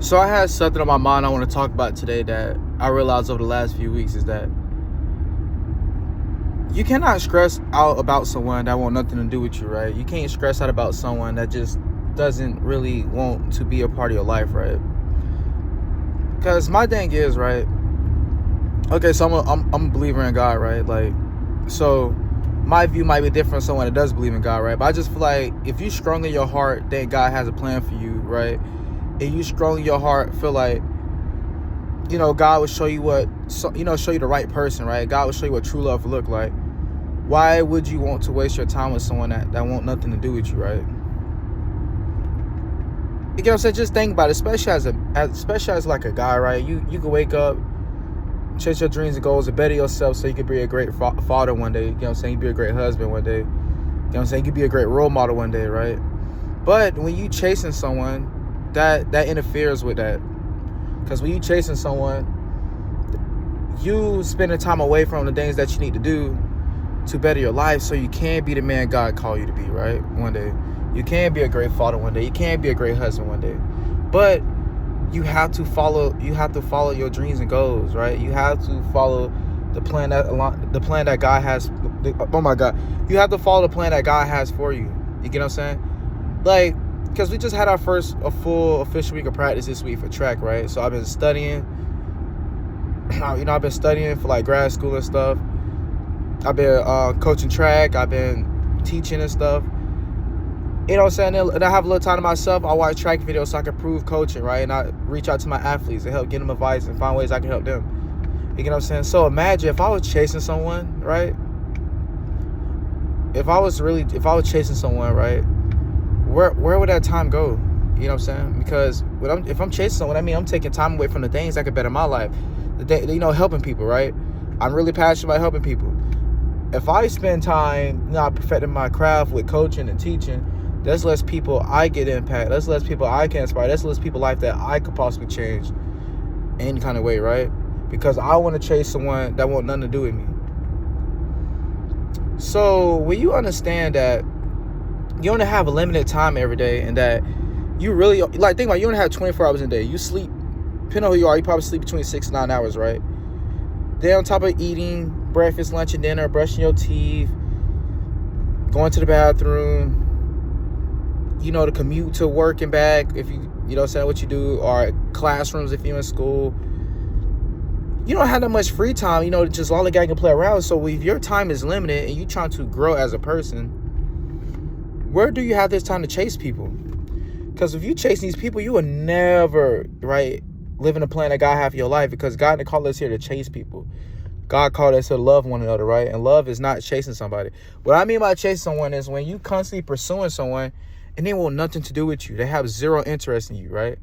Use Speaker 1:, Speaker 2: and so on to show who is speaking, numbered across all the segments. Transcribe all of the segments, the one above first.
Speaker 1: So I had something on my mind I want to talk about today that I realized over the last few weeks is that you cannot stress out about someone that want nothing to do with you, right? You can't stress out about someone that just doesn't really want to be a part of your life, right? Because my thing is, right? Okay, so I'm a believer in God, right? Like, so my view might be different from someone that does believe in God, right? But I just feel like if you strong in your heart that God has a plan for you, right? And you strong in your heart feel like, God will show you show you the right person, right? God will show you what true love look like. Why would you want to waste your time with someone that want nothing to do with you, right? You know what I'm saying? Just think about it, especially as like a guy, right? You can wake up, chase your dreams and goals, and better yourself so you can be a great father one day. You know what I'm saying? You be a great husband one day. You know what I'm saying? You can be a great role model one day, right? But when you chasing someone, that interferes with that. Because when you chasing someone, you spending time away from the things that you need to do to better your life so you can be the man God called you to be, right? One day. You can be a great father one day. You can be a great husband one day. But you have to follow your dreams and goals, right? You have to follow the plan that God has. Oh my God. You have to follow the plan that God has for you. You get what I'm saying? Like, because we just had a full official week of practice this week for track, right? So I've been studying. I've been studying for like grad school and stuff. I've been coaching track. I've been teaching and stuff. You know what I'm saying? And I have a little time to myself. I watch track videos so I can improve coaching, right? And I reach out to my athletes and help get them advice and find ways I can help them. You know what I'm saying? So imagine if I was chasing someone, right? If I was chasing someone, right? Where would that time go? You know what I'm saying? Because if I'm chasing someone, I mean I'm taking time away from the things that could better my life. Helping people, right? I'm really passionate about helping people. If I spend time perfecting my craft with coaching and teaching, there's less people I get impact. There's less people I can inspire. There's less people life that I could possibly change in any kind of way, right? Because I want to chase someone that want nothing to do with me. So when you understand that you only have a limited time every day, and that you really think about you only have 24 hours in a day. You sleep, depending on who you are, you probably sleep between 6 and 9 hours, right? Then on top of eating breakfast, lunch, and dinner, brushing your teeth, going to the bathroom, the commute to work and back, if you know what you do, or classrooms if you're in school. You don't have that much free time, just lollygag and play around. So if your time is limited and you're trying to grow as a person, where do you have this time to chase people? Because if you chase these people, you will never, right, live in the plan that God has for your life, because God didn't call us here to chase people. God called us to love one another, right? And love is not chasing somebody. What I mean by chasing someone is when you constantly pursuing someone and they want nothing to do with you. They have zero interest in you, right?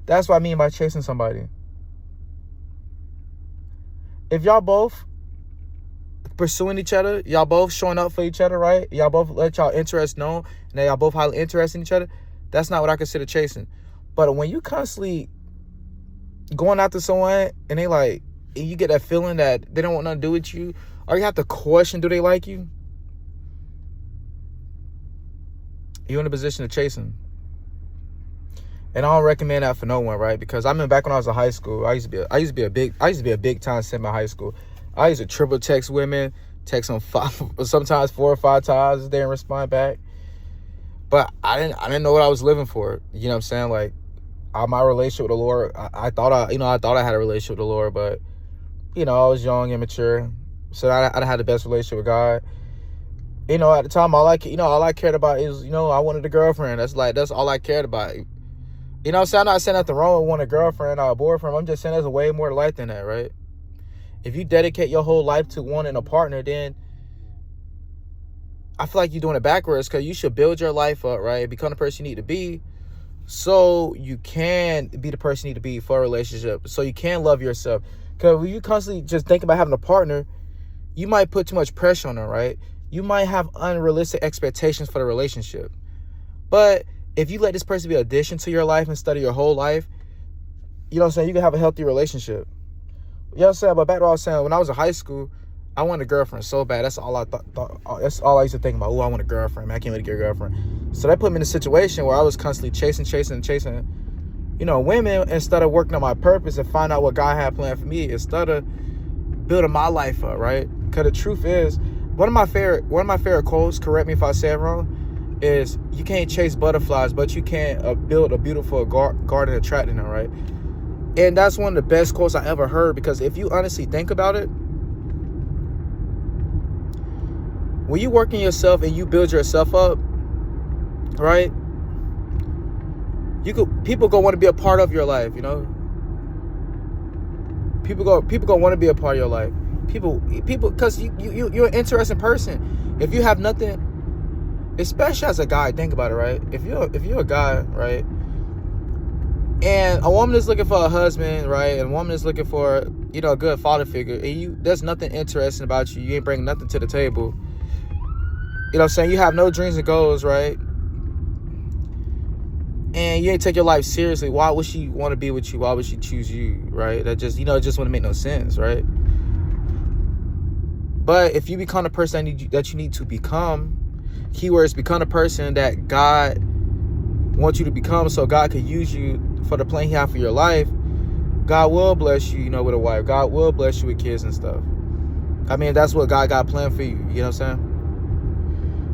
Speaker 1: That's what I mean by chasing somebody. If y'all both pursuing each other, y'all both showing up for each other, right? Y'all both let y'all interest known, and y'all both highly interested in each other, that's not what I consider chasing. But when you constantly going after someone and and you get that feeling that they don't want nothing to do with you, or you have to question, do they like you? You're in a position to chase them. And I don't recommend that for no one, right? Because I remember back when I was in high school, I used to be a big time simp in high school. I used to triple text women, text them sometimes 4 or 5 times, they didn't respond back. But I didn't know what I was living for. You know what I'm saying? Like, my relationship with the Lord, I thought I had a relationship with the Lord, but I was young, immature, so I had the best relationship with God. At the time, all I cared about is, I wanted a girlfriend. That's all I cared about. You know what I'm saying? I'm not saying nothing wrong with wanting a girlfriend or a boyfriend. I'm just saying there's way more to life than that, right? If you dedicate your whole life to wanting a partner, then I feel like you're doing it backwards, because you should build your life up, right? Become the person you need to be so you can be the person you need to be for a relationship, so you can love yourself. Because when you constantly just think about having a partner, you might put too much pressure on them, right? You might have unrealistic expectations for the relationship. But if you let this person be an addition to your life instead of your whole life, you know what I'm saying, you can have a healthy relationship. You know what I'm saying? But back to what I was saying, when I was in high school, I wanted a girlfriend so bad. That's all I thought. That's all I used to think about. Oh, I want a girlfriend, man. I can't wait to get a girlfriend. So that put me in a situation where I was constantly chasing. You know women, instead of working on my purpose and find out what God had planned for me, instead of building my life up, right? Because the truth is, one of my favorite quotes, correct me if I say it wrong, is you can't chase butterflies, but you can build a beautiful garden attracting them, right? And that's one of the best quotes I ever heard, because if you honestly think about it, when you work in yourself and you build yourself up, right? People gonna want to be a part of your life, People gonna want to be a part of your life. People, because you're an interesting person. If you have nothing, especially as a guy, think about it, right? If you're a guy, right, and a woman is looking for a husband, right, and a woman is looking for a good father figure, and there's nothing interesting about you. You ain't bringing nothing to the table. You know what I'm saying? You have no dreams and goals, right? And you ain't take your life seriously. Why would she want to be with you? Why would she choose you, right? That just, it just wouldn't make no sense, right? But if you become the person that you need to become, keywords, become the person that God wants you to become, so God could use you for the plan He has for your life. God will bless you, with a wife. God will bless you with kids and stuff. I mean, that's what God got planned for you. You know what I'm saying?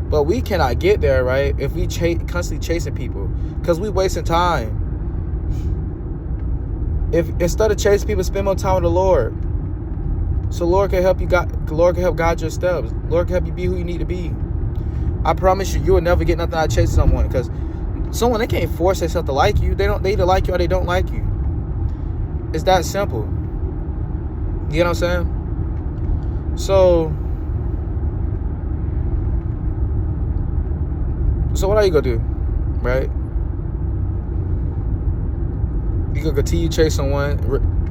Speaker 1: But we cannot get there, right, if we constantly chasing people, because we wasting time. If instead of chasing people, spend more time with the Lord, so Lord can help you. Lord can help guide your steps. Lord can help you be who you need to be. I promise you, you will never get nothing out of chasing someone, because someone, they can't force themselves to like you. They either like you or they don't like you. It's that simple. You know what I'm saying? So what are you gonna do, right? You gonna continue chasing someone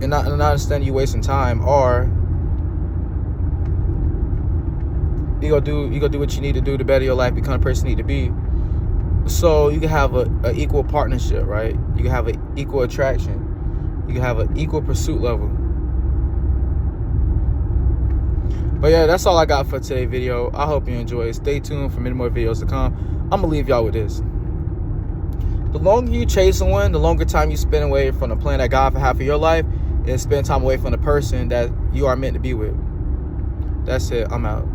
Speaker 1: and not understand you wasting time, or you gonna do what you need to do to better your life, become the person you need to be, so you can have a equal partnership, right? You can have an equal attraction. You can have an equal pursuit level. But yeah, that's all I got for today's video. I hope you enjoy it. Stay tuned for many more videos to come. I'm gonna leave y'all with this. The longer you chase someone, the longer time you spend away from the plan that God has for your life, and spend time away from the person that you are meant to be with. That's it. I'm out.